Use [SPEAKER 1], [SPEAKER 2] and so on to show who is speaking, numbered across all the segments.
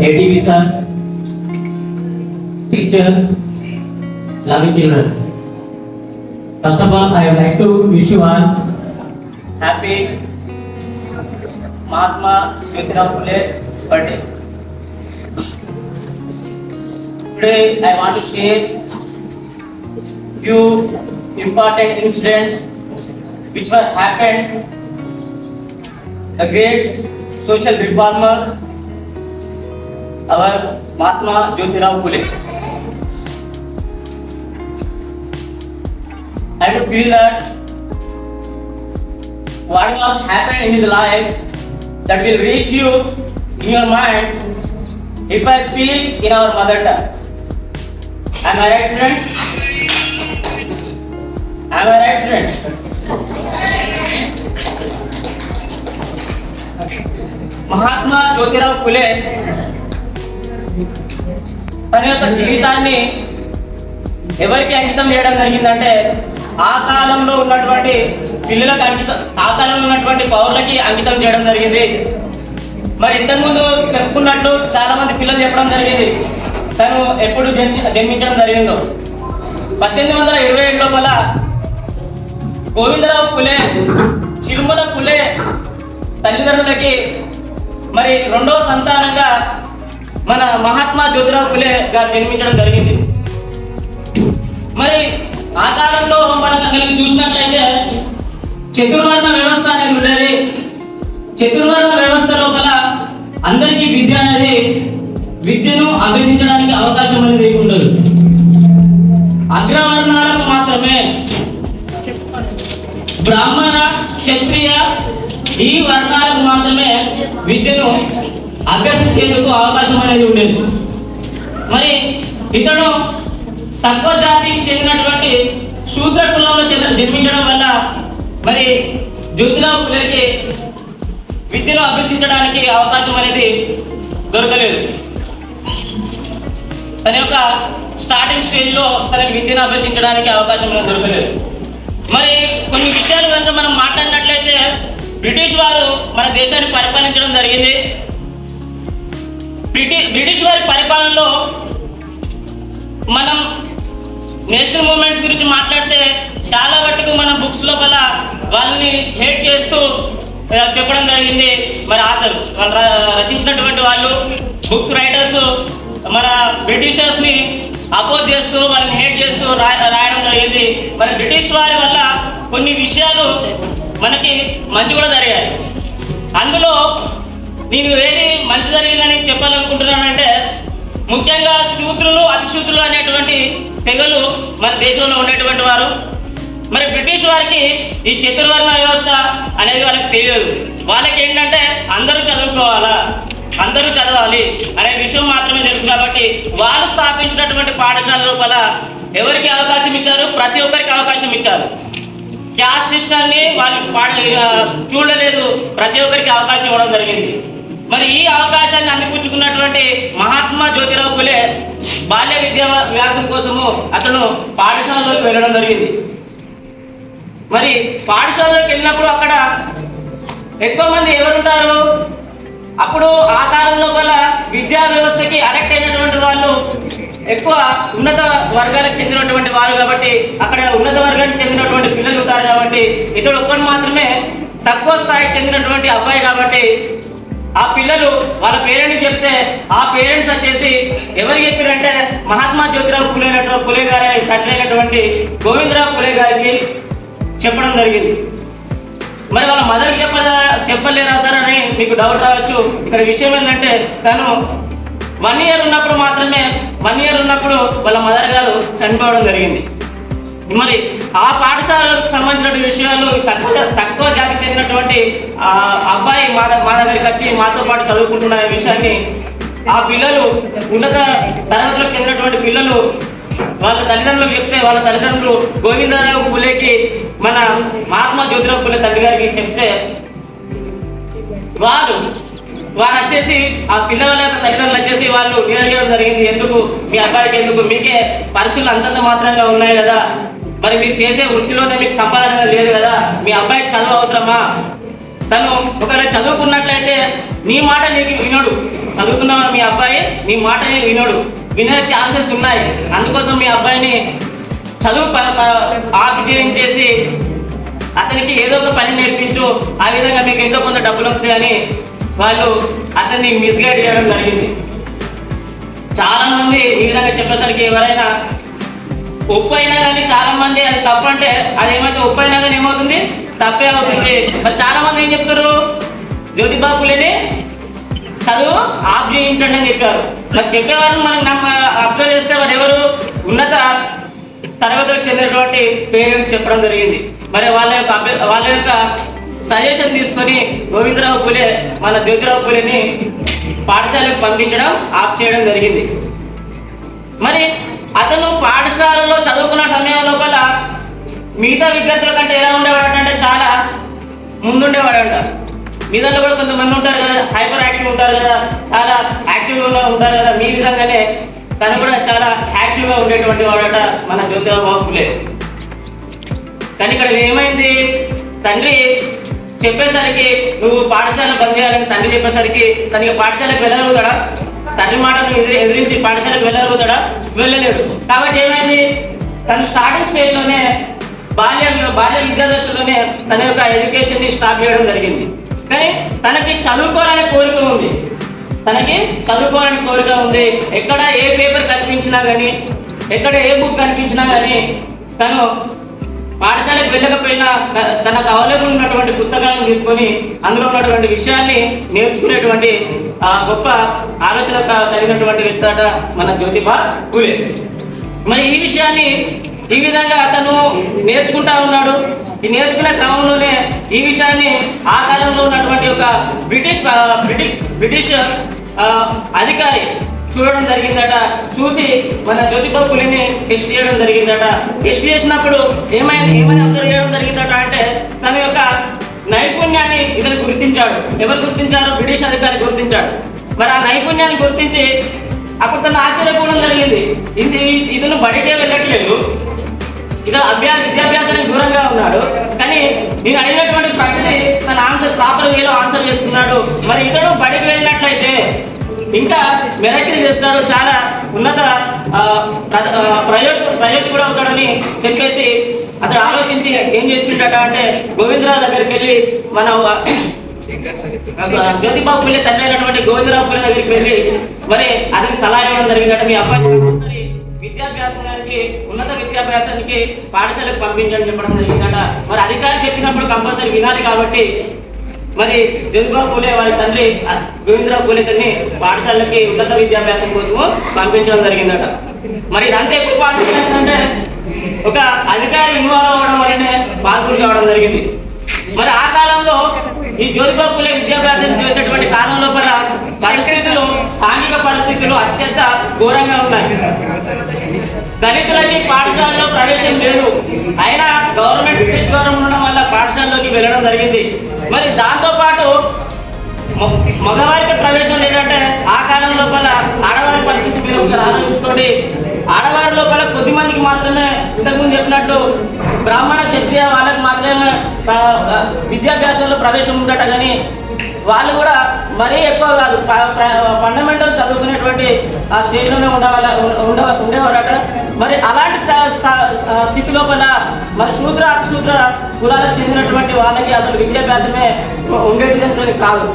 [SPEAKER 1] ADV sir, teachers, loving children. First of all, I would like to wish you all happy Mahatma Jyotirao Phule birthday. Today, I want to share few important incidents which were happened. A great social reformer, our Mahatma Jyotirao Phule. I would feel that what was happened in his life that will reach you in your mind if I speak in our mother tongue. Am I right, students? Am I right, students? Mahatma Jyotirao Phule తన యొక్క జీవితాన్ని ఎవరికి అంకితం చేయడం జరిగిందంటే ఆ కాలంలో ఉన్నటువంటి పిల్లలకు అంకితం, ఆ కాలంలో ఉన్నటువంటి పౌరులకి అంకితం చేయడం జరిగింది. మరి ఇంతకుముందు చెప్పుకున్నట్లు చాలా మంది పిల్లలు చెప్పడం జరిగింది తను ఎప్పుడు జన్మించడం జరిగిందో. 1827 లోపల గోవిందరావు ఫులే చిరుమల ఫులే తల్లిదండ్రులకి మరి రెండవ సంతానంగా మన మహాత్మా జ్యోతిరావు ఫులే గారు జన్మించడం జరిగింది. మరి ఆ కాలంలో మనం కనుక చూసినట్లయితే చతుర్వర్ణ వ్యవస్థ అనేది ఉండేది. చతుర్వర్ణ వ్యవస్థ లోపల అందరికీ విద్యను అభ్యసించడానికి అవకాశం అనేది ఉండదు. అగ్రవర్ణాలకు మాత్రమే, బ్రాహ్మణ, క్షత్రియ ఈ వర్ణాలకు మాత్రమే విద్యను అభ్యసించేందుకు అవకాశం అనేది ఉండేది. మరి ఇతను తక్కువ జాతికి చెందినటువంటి శూద్ర కులంలో జన్మించడం వల్ల మరి జ్యోతిరావు ఫులేకి విద్యను అభ్యసించడానికి అవకాశం అనేది దొరకలేదు. తన యొక్క స్టార్టింగ్ స్టేజ్లో తనకి విద్యను అభ్యసించడానికి అవకాశం అనేది దొరకలేదు. మరి కొన్ని విషయాలు కనుక మనం మాట్లాడినట్లయితే బ్రిటిష్ వారు మన దేశాన్ని పరిపాలించడం జరిగింది. బ్రిటిష్ వారి పరిపాలనలో మనం నేషనల్ మూవ్మెంట్స్ గురించి మాట్లాడితే చాలా మటుకు మన బుక్స్ లోపల వాళ్ళని హేట్ చేస్తూ చెప్పడం జరిగింది. మరి ఆథర్స్ వాళ్ళు రచించినటువంటి వాళ్ళు బుక్స్ రైటర్స్ మన బ్రిటిషర్స్ని అపోజ్ చేస్తూ వాళ్ళని హేట్ చేస్తూ రాయడం జరిగింది. మరి బ్రిటిష్ వారి వల్ల కొన్ని విషయాలు మనకి మంచి కూడా జరిగాయి. అందులో నేను ఏది మంచి జరిగిందని చెప్పాలనుకుంటున్నానంటే ముఖ్యంగా శూద్రులు, అతిశూద్రులు అనేటువంటి తెగలు మన దేశంలో ఉండేటువంటి వారు. మరి బ్రిటిష్ వారికి ఈ చతుర్వర్ణ వ్యవస్థ అనేది వాళ్ళకి తెలియదు. వాళ్ళకి ఏంటంటే అందరూ చదువుకోవాలా, అందరూ చదవాలి అనే విషయం మాత్రమే తెలుసు. కాబట్టి వాళ్ళు స్థాపించినటువంటి పాఠశాల లోపల ఎవరికి అవకాశం ఇచ్చారు? ప్రతి ఒక్కరికి అవకాశం ఇచ్చారు. క్యాస్ట్ సిస్టాన్ని వాళ్ళు చూడలేదు, ప్రతి ఒక్కరికి అవకాశం ఇవ్వడం జరిగింది. మరి ఈ అవకాశాన్ని అందిపుచ్చుకున్నటువంటి మహాత్మా జ్యోతిరావు ఫులే బాల్య విద్యా వ్యాసం కోసము అతను పాఠశాలలోకి వెళ్ళడం జరిగింది. మరి పాఠశాలలోకి వెళ్ళినప్పుడు అక్కడ ఎక్కువ మంది ఎవరుంటారు? అప్పుడు ఆ కాలం లోపల విద్యా వ్యవస్థకి అడెక్ట్ అయినటువంటి వాళ్ళు ఎక్కువ ఉన్నత వర్గానికి చెందినటువంటి వారు కాబట్టి అక్కడ ఉన్నత వర్గానికి చెందినటువంటి పిల్లలు ఉంటారు. కాబట్టి ఇతడు ఒక్కడు మాత్రమే తక్కువ స్థాయికి చెందినటువంటి అబ్బాయి. కాబట్టి ఆ పిల్లలు వాళ్ళ పేరెంట్స్ చెప్తే ఆ పేరెంట్స్ వచ్చేసి ఎవరు చెప్పారంటే మహాత్మా జ్యోతిరావు ఫులే గారి తండ్రి గోవిందరావు ఫులే గారికి చెప్పడం జరిగింది. మరి వాళ్ళ మదర్కి చెప్పలేరా సార్ అని మీకు డౌట్ రావచ్చు. ఇక్కడ విషయం ఏంటంటే తను 1 year ఉన్నప్పుడు మాత్రమే 1 year ఉన్నప్పుడు వాళ్ళ మదర్ గారు చనిపోవడం జరిగింది. మరి ఆ పాఠశాలకు సంబంధించిన విషయాలు తక్కువ జాతికి చెందినటువంటి అబ్బాయి మా దగ్గరికి వచ్చి మాతో పాటు చదువుకుంటున్న విషయాన్ని ఆ పిల్లలు ఉన్నత తరగతులకు చెందినటువంటి పిల్లలు వాళ్ళ తల్లిదండ్రులకు చెప్తే వాళ్ళ తల్లిదండ్రులు గోవిందరావు ఫులేకి మన మహాత్మా జ్యోతిరావు ఫులే తండ్రి గారికి చెప్తే వారు వచ్చేసి ఆ పిల్లల తల్లిదండ్రులు వచ్చేసి వాళ్ళు నిలదీయడం జరిగింది. ఎందుకు మీ అబ్బాయికి, ఎందుకు మీకే పరిస్థితులు అంతంత మాత్రంగా ఉన్నాయి కదా, మరి మీరు చేసే వృత్తిలోనే మీకు సంపాదన లేదు కదా, మీ అబ్బాయికి చదువు అవసరమా? తను ఒకవేళ చదువుకున్నట్లయితే నీ మాట నీకు వినడు, చదువుకున్న మీ అబ్బాయి మీ మాట వినే ఛాన్సెస్ ఉన్నాయి. అందుకోసం మీ అబ్బాయిని చదువు ఆపిటించేసి అతనికి ఏదో ఒక పని నేర్పించు, ఆ విధంగా మీకు ఎంతో కొంత డబ్బులు వస్తాయని వాళ్ళు అతన్ని మిస్గైడ్ చేయడం జరిగింది. చాలా మంది ఈ విధంగా చెప్పేసరికి ఎవరైనా ఒప్పు అయినా కానీ చాలా మంది అది తప్పు అంటే అది ఏమైతే ఒప్పు అయినా కానీ ఏమవుతుంది, తప్పే అవుతుంది. మరి చాలా మంది ఏం చెప్తారు, జ్యోతిబా ఫులేని చదువు ఆఫ్ చేయించండి అని చెప్పారు. మరి చెప్పేవారు మనం అబ్జర్వ్ చేస్తే వారు ఎవరు ఉన్నత తరగతులకు చెందినటువంటి పేరెంట్స్ చెప్పడం జరిగింది. మరి వాళ్ళ యొక్క సజెషన్ తీసుకొని గోవిందరావు ఫులే మన జ్యోతిరావు ఫులేని పాఠశాలకు పంపించడం ఆఫ్ చేయడం జరిగింది. మరి అతను పాఠశాలలో చదువుకున్న సమయం లోపల మిగతా విద్యార్థుల కంటే ఎలా ఉండేవాడంటే చాలా ముందుండేవాడంట. మీ దాంట్లో కూడా కొంతమంది ఉంటారు కదా, హైపర్ యాక్టివ్ ఉంటారు కదా, చాలా యాక్టివ్గా ఉంటారు కదా, మీ విధంగానే తను కూడా చాలా యాక్టివ్గా ఉండేటువంటి వాడట మన జ్యోతిరావు ఫులే. కానీ ఇక్కడ ఏమైంది, తండ్రి చెప్పేసరికి నువ్వు పాఠశాల బంద్ చేయాలని తండ్రి చెప్పేసరికి తనకి పాఠశాలకు వెళ్ళగలుగుతాడా? తండ్రి మాటను ఎదిరించి పాఠశాలకు వెళ్ళగలుగుతాడా? వెళ్ళలేడు. కాబట్టి ఏమైంది, తను స్టార్టింగ్ స్టేజ్లోనే బాల్య విద్యాదశలోనే తన యొక్క ఎడ్యుకేషన్ని స్టాప్ చేయడం జరిగింది. కానీ తనకి చదువుకోవాలనే కోరిక ఉంది, ఎక్కడ ఏ పేపర్ కనిపించినా కానీ, ఎక్కడ ఏ బుక్ కనిపించినా కానీ తను పాఠశాలకు వెళ్ళకపోయినా తనకు అవైలబుల్ ఉన్నటువంటి పుస్తకాలను తీసుకొని అందులో ఉన్నటువంటి విషయాన్ని నేర్చుకునేటువంటి గొప్ప ఆలోచన కలిగినటువంటి వ్యక్తి అట మన జ్యోతిబా ఫులే. మరి ఈ విషయాన్ని ఈ విధంగా అతను నేర్చుకుంటా ఉన్నాడు. ఈ నేర్చుకునే క్రమంలోనే ఈ విషయాన్ని ఆ కాలంలో ఉన్నటువంటి ఒక బ్రిటిష్ అధికారి చూడడం జరిగిందట. చూసి మన జ్యోతిబా ఫులేని టెస్ట్ చేయడం జరిగిందట. టెస్ట్ చేసినప్పుడు ఏమని అబ్జర్వ్ చేయడం జరిగిందట అంటే తన యొక్క నైపుణ్యాన్ని ఇతను గుర్తించాడు. ఎవరు గుర్తించారు? బ్రిటిష్ అధికారి గుర్తించాడు. మరి ఆ నైపుణ్యాన్ని గుర్తించి అప్పుడు తను ఆశ్చర్యపోవడం జరిగింది. ఇతను బడికే వెళ్ళట్లేదు, ఇక విద్యాభ్యాసానికి దూరంగా ఉన్నాడు, కానీ నేను అడిగినటువంటి ప్రతిదీ తన ఆన్సర్ ప్రాపర్ వేలో ఆన్సర్ చేస్తున్నాడు. మరి ఇతడు బడికి వెళ్ళినట్లయితే ఇంకా మెరకిల్ చేస్తాడు, చాలా ఉన్నత ప్రయోజకుడు కూడా అవుతాడని చెప్పేసి అతడు ఆలోచించి ఏం చేస్తుండట అంటే గోవిందరావు దగ్గరికి వెళ్ళి మన జ్యోతిబా ఫులే తండ్రి అయినటువంటి గోవిందరావు ఫులే దగ్గరికి వెళ్ళి మరి అతనికి సలహా ఇవ్వడం జరిగిందట. మీ అబ్బాయి విద్యాభ్యాసానికి ఉన్నత విద్యాభ్యాసానికి పాఠశాలకు పంపించని చెప్పడం జరిగిందట. మరి అధికారి చెప్పినప్పుడు కంపల్సరీ వినాలి కాబట్టి మరి జ్యోతిబా ఫులే వారి తండ్రి గోవిందరావు ఫులే తన్ని పాఠశాలకి ఉన్నత విద్యాభ్యాసం కోసము పంపించడం జరిగిందట. మరి ఇదంతా ఎప్పుడు పాల్గొంటే ఒక అధికారి ఇన్వాల్వ్ అవ్వడం వల్లనే పాల్గొని కావడం జరిగింది. మరి ఆ కాలంలో ఈ జ్యోతిబా ఫులే విద్యాభ్యాసం చేసేటువంటి కాలం లోపల పరిస్థితులు, సాంఘిక పరిస్థితులు అత్యంత ఘోరంగా ఉన్నాయి. దళితులకి పాఠశాలలో ప్రవేశం లేదు, అయినా బ్రిటిష్ గవర్నమెంట్ ఉండడం వల్ల పాఠశాలలోకి వెళ్ళడం జరిగింది. మరి దాంతోపాటు మగవారికి ప్రవేశం లేదంటే ఆ కాలం లోపల ఆడవారి పరిస్థితి మీరు ఒకసారి ఆలోచించుకోండి. ఆడవారి లోపల కొద్ది మందికి మాత్రమే, ఇంతకుముందు చెప్పినట్టు బ్రాహ్మణ క్షత్రియ వాళ్ళకి మాత్రమే విద్యాభ్యాసంలో ప్రవేశం ఉందట. కానీ వాళ్ళు కూడా మరీ ఎక్కువ కాదు, ఫండమెంటల్ చదువుకునేటువంటి ఆ స్టేజ్లోనే ఉండేవారట. మరి అలాంటి స్థితి లోపల మరి శూద్ర అతిశూద్ర కులాలకు చెందినటువంటి వాళ్ళకి అసలు విద్యాభ్యాసమే ఉండేటిది కాదు.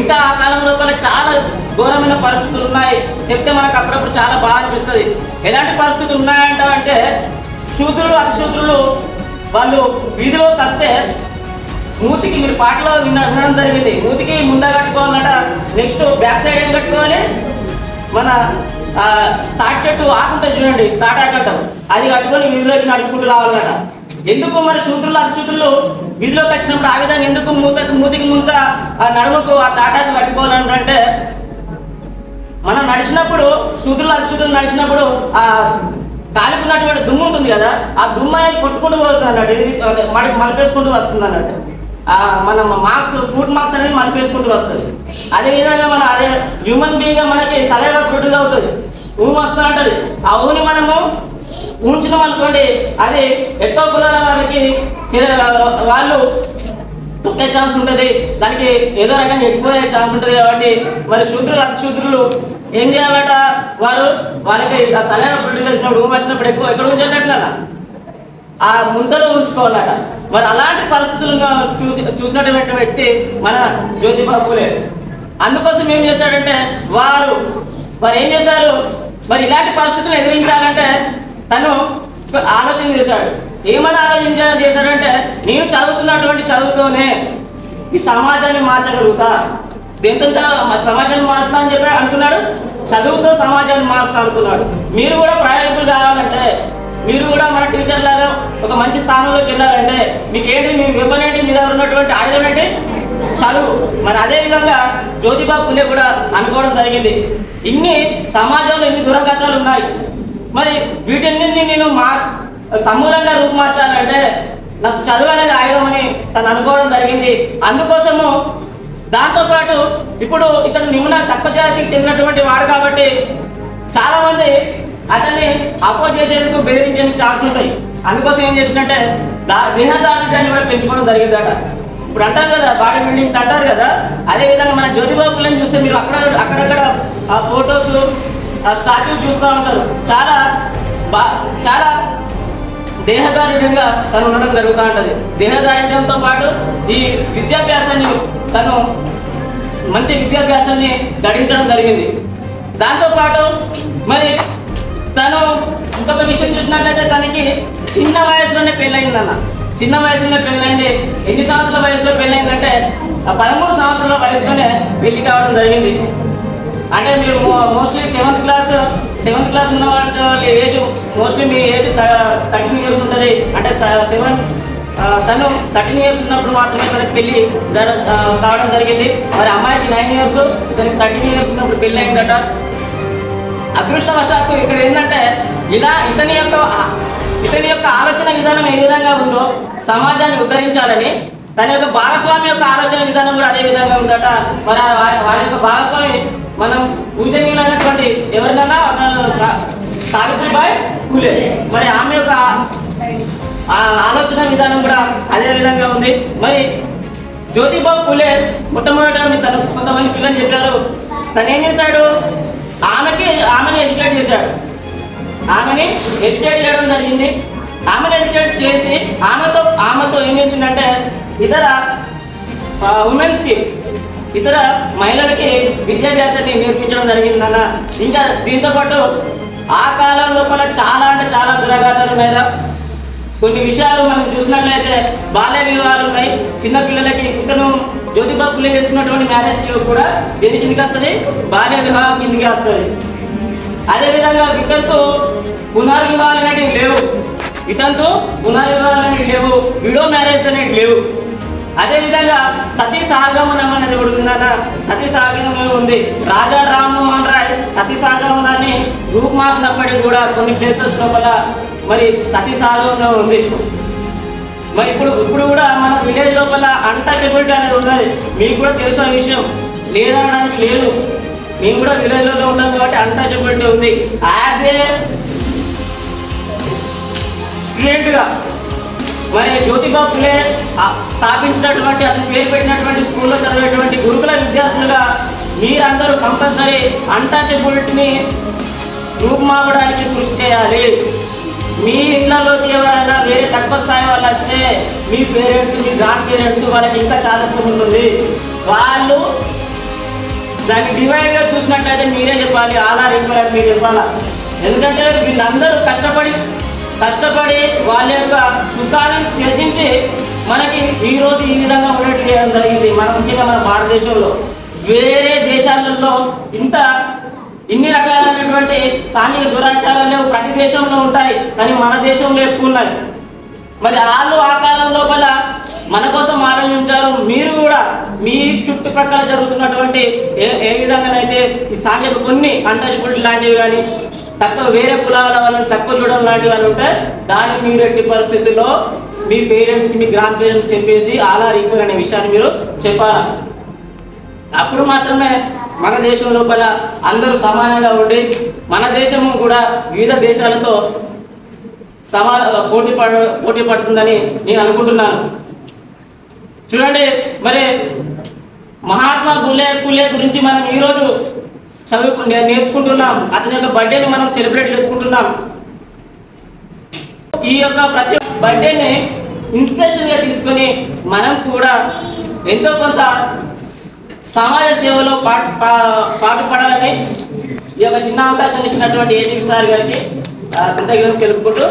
[SPEAKER 1] ఇంకా ఆ కాలం లోపల చాలా ఘోరమైన పరిస్థితులు ఉన్నాయి. చెప్తే మనకు అప్పుడప్పుడు చాలా బాగా అనిపిస్తుంది. ఎలాంటి పరిస్థితులు ఉన్నాయంటే శూద్రులు అతిశూద్రులు వాళ్ళు వీధిలోకి వస్తే మూతికి, మీరు పాటలో వినడం జరిగింది, మూతికి ముందా కట్టుకోవాలన్నట. నెక్స్ట్ బ్యాక్ సైడ్ ఏం కట్టుకోవాలి, మన తాటి చెట్టు ఆకుంటుంది చూడండి, తాటాకంటాం, అది కట్టుకొని వీధిలోకి నడుచుకుంటూ రావాలన్నట. ఎందుకు మరి శూద్రులు అతిశూద్రులు వీధిలోకి వచ్చినప్పుడు ఆ విధంగా ఎందుకు మూతికి ముంత నడుముకు ఆ తాటాకు కట్టుకోవాలంటే మనం నడిచినప్పుడు శూద్రులు అతిశూద్రులు నడిచినప్పుడు ఆ కాలుకున్నటువంటి దుమ్ము ఉంటుంది కదా, ఆ దుమ్ము అనేది కొట్టుకుంటూ పోతుంది అన్నట్టు, ఇది మలిపేసుకుంటూ వస్తుంది అన్నట్టు. మన ఫుడ్ మార్క్స్ అనేది మలిపేసుకుంటూ వస్తుంది. అదేవిధంగా మన అదే హ్యూమన్ బీయింగ్గా మనకి సలహా ప్రొడ్యూస్ అవుతుంది, ఊము వస్తూ ఉంటుంది. ఆ ఊని మనము ఉంచినాం అనుకోండి, అది ఎక్కువ కులాల వారికి వాళ్ళు తొక్కే ఛాన్స్ ఉంటుంది, దానికి ఏదో రకంగా ఎక్స్పోజ్ అయ్యే ఛాన్స్ ఉంటుంది. కాబట్టి మరి శూద్రులు అతి శూద్రులు ఏం చేయాలట, వాళ్ళకి ఆ సరైన ఫుడ్ తెచ్చినప్పుడు రూమ్ వచ్చినప్పుడు ఎక్కడ ఉంచాలట్లా ఆ ముంతలో ఉంచుకోవాలట. మరి అలాంటి పరిస్థితులను చూసినటువంటి వ్యక్తి మన జ్యోతిబా ఫూలే. అందుకోసం ఏం చేశాడంటే వారు ఏం చేశారు, మరి ఇలాంటి పరిస్థితులను ఎదిరించాలంటే తను ఆలోచన చేశాడు. ఏమని ఆలోచన చేశాడంటే నేను చదువుతున్నటువంటి చదువుతోనే ఈ సమాజాన్ని మార్చగలుగుతా, దేంతో సమాజాన్ని మారుస్తా అని చెప్పి అనుకున్నాడు. చదువుతో సమాజాన్ని మారుస్తా అనుకున్నాడు. మీరు కూడా ప్రయోజకులు కావాలంటే, మీరు కూడా మన టీచర్ లాగా ఒక మంచి స్థానంలోకి వెళ్ళాలంటే మీకు ఏంటి, మీ వెపన్ ఏంటి, మీ దగ్గర ఉన్నటువంటి ఆయుధం ఏంటి, చదువు. మరి అదేవిధంగా జ్యోతిబా ఫూలే కూడా అనుకోవడం జరిగింది. ఇన్ని సమాజంలో ఇన్ని దురగతాలు ఉన్నాయి, మరి వీటన్నింటినీ నేను సమూలంగా రూపుమార్చాలంటే నాకు చదువు అనేది ఆయుధం అని తను అనుకోవడం జరిగింది. అందుకోసము దాంతోపాటు ఇప్పుడు ఇతను నిమ్న తక్కువ జాతికి చెందినటువంటి వాడు కాబట్టి చాలామంది అతన్ని అపోజ్ చేసేందుకు బెదిరించేందుకు ఛాన్స్ ఉంటాయి. అందుకోసం ఏం చేసినట్టే దేహదారుణ్యాన్ని కూడా పెంచుకోవడం జరిగిందట. ఇప్పుడు అంటారు కదా బాడీ బిల్డింగ్స్ అంటారు కదా, అదేవిధంగా మన జ్యోతిబా ఫూలేని చూస్తే మీరు అక్కడక్కడ ఆ ఫొటోస్ ఆ స్టాచ్యూ చూస్తూ ఉంటారు. చాలా దేహదారుణ్యంగా తను ఉండడం జరుగుతూ ఉంటుంది. దేహదారుణ్యంతో పాటు ఈ విద్యాభ్యాసాన్ని తను మంచి విద్యాభ్యాసాన్ని గడించడం జరిగింది. దాంతోపాటు మరి తను ఇంకొక విషయం చూసినట్లయితే తనకి చిన్న వయసులోనే పెళ్ళయిందన్న. చిన్న వయసులోనే పెళ్ళైంది. ఎన్ని సంవత్సరాల వయసులో పెళ్ళైందంటే 13 సంవత్సరాల వయసులోనే పెళ్లి కావడం జరిగింది. అంటే మీరు మోస్ట్లీ సెవెంత్ క్లాస్ ఉన్న వాళ్ళ ఏజ్ మోస్ట్లీ మీ ఏజ్ 13 years ఉంటుంది. అంటే తను 13 years ఉన్నప్పుడు మాత్రమే తనకి పెళ్లి కావడం జరిగింది. మరి అమ్మాయికి 9 years, తనకి 13 years ఉన్నప్పుడు పెళ్ళి అయిందట. అదృష్టవశాత్తు ఇక్కడ ఏంటంటే ఇలా ఇతని యొక్క ఆలోచన విధానం ఏ విధంగా ఉందో సమాజాన్ని ఉద్ధరించాలని, తన యొక్క భాగస్వామి యొక్క ఆలోచన విధానం కూడా అదే విధంగా ఉందట. మరి వారి యొక్క భాగస్వామి మనం పూజనీయులైనటువంటి ఎవరినన్నా సావిత్రిబాయి ఫూలే. మరి ఆమె యొక్క ఆలోచన విధానం కూడా అదే విధంగా ఉంది. మరి జ్యోతిబా ఫూలే మొట్టమొదట తను కొంతమంది పిల్లలు చెప్పారు, తను ఏం చేశాడు, ఆమెని ఎడ్యుకేట్ చేశాడు. ఆమెని ఎడ్యుకేట్ చేయడం జరిగింది. ఆమెను ఎడ్యుకేట్ చేసి ఆమెతో ఏం చేసిందంటే ఇతర ఉమెన్స్కి, ఇతర మహిళలకి విద్యాభ్యాసాన్ని నేర్పించడం జరిగిందన్న. ఇంకా దీంతోపాటు ఆ కాలం లోపల చాలా అంటే చాలా దురాఘాతాలు ఉన్నాయి. కొన్ని విషయాలు మనం చూసినట్లయితే బాల్య వివాహాలు ఉన్నాయి. చిన్నపిల్లలకి ఇతను జ్యోతిబా ఫూలే చేసుకున్నటువంటి మ్యారేజ్ కూడా దేని కిందికి వస్తుంది, బాల్య వివాహం కిందికి వస్తుంది. అదేవిధంగా ఇతనితో పునర్వివాహాలు అనేవి లేవు. విడో మ్యారేజ్ అనేవి లేవు. అదేవిధంగా సతీ సహగమనం అనేది కూడా ఉందన్న. సతీ సహగమనం ఉంది. రాజా రామ్మోహన్ రాయ్ సతీ సహగమనాన్ని రూపుమాపినప్పటికీ కూడా కొన్ని ప్లేసెస్ లోపల మరి సతీ సహగమనం ఉంది. మరి ఇప్పుడు కూడా మన విలేజ్ లోపల అన్టచబిలిటీ అనేది ఉన్నది. మీకు కూడా తెలిసిన విషయం, లేదనడానికి లేదు. మేము కూడా విలేజ్లో ఉంటాం కాబట్టి అన్టచబిలిటీ ఉంది. యాజ్ ఏ స్టూడెంట్గా మరి జ్యోతిబా ఫూలే స్థాపించినటువంటి, అతను పేరు పెట్టినటువంటి స్కూల్లో చదివేటువంటి గురుకుల విద్యార్థులుగా మీరందరూ కంపల్సరీ అన్టచబిలిటీని రూపుమాపడానికి కృషి చేయాలి. మీ ఇళ్లలోకి ఎవరైనా వేరే తక్కువ స్థాయి వాళ్ళు వస్తే మీ పేరెంట్స్, మీ గ్రాండ్ పేరెంట్స్ వాళ్ళకి ఇంకా చాలా ఇష్టం ఉంటుంది. వాళ్ళు దాన్ని డివైడ్గా చూసినట్లయితే మీరే చెప్పాలి, ఆధార్ ఇవ్వాలని మీరు చెప్పాలా. ఎందుకంటే వీళ్ళందరూ కష్టపడి వాళ్ళ యొక్క సుఖాలను త్యజించి మనకి ఈరోజు ఈ విధంగా ఉండేట్టు చేయడం జరిగింది. ముఖ్యంగా మన భారతదేశంలో. వేరే దేశాలలో ఇన్ని రకాలైనటువంటి సాంఘిక దురాచారాలు లేవు. ప్రతి దేశంలో ఉంటాయి, కానీ మన దేశంలో ఎక్కువ ఉన్నాయి. మరి వాళ్ళు ఆ కాలం లోపల మన కోసం ఆలోచించారు. మీరు కూడా మీ చుట్టుపక్కల జరుగుతున్నటువంటి ఏ విధంగానైతే ఈ సాంఘిక కొన్ని అన్టచబిలిటీ లాంటివి కానీ తక్కువ వేరే కులాల వాళ్ళని తక్కువ చూడడం లాంటి వాళ్ళు ఉంటే దానికి మీరు ఎట్టి పరిస్థితుల్లో మీ పేరెంట్స్కి, మీ గ్రాండ్ పేరెంట్స్ చెప్పేసి ఆధార్ ఈక్వల్ అనే విషయాన్ని మీరు చెప్పాలి. అప్పుడు మాత్రమే మన దేశం లోపల అందరూ సమానంగా ఉండి మన దేశము కూడా వివిధ దేశాలతో పోటీ పడుతుందని నేను అనుకుంటున్నాను. చూడండి, మరి మహాత్మా పులే గురించి మనం ఈరోజు నేర్చుకుంటున్నాం. అతని యొక్క బర్త్డేని మనం సెలబ్రేట్ చేసుకుంటున్నాం. ఈ యొక్క ప్రతి బర్త్డేని ఇన్స్పిరేషన్గా తీసుకొని మనం కూడా ఎంతో కొంత సమాజ సేవలో పాటుపడాలని ఈ యొక్క చిన్న అవకాశం ఇచ్చినటువంటి ఏసీ సార్ గారికి కృతజ్ఞతలు తెలుపుకుంటూ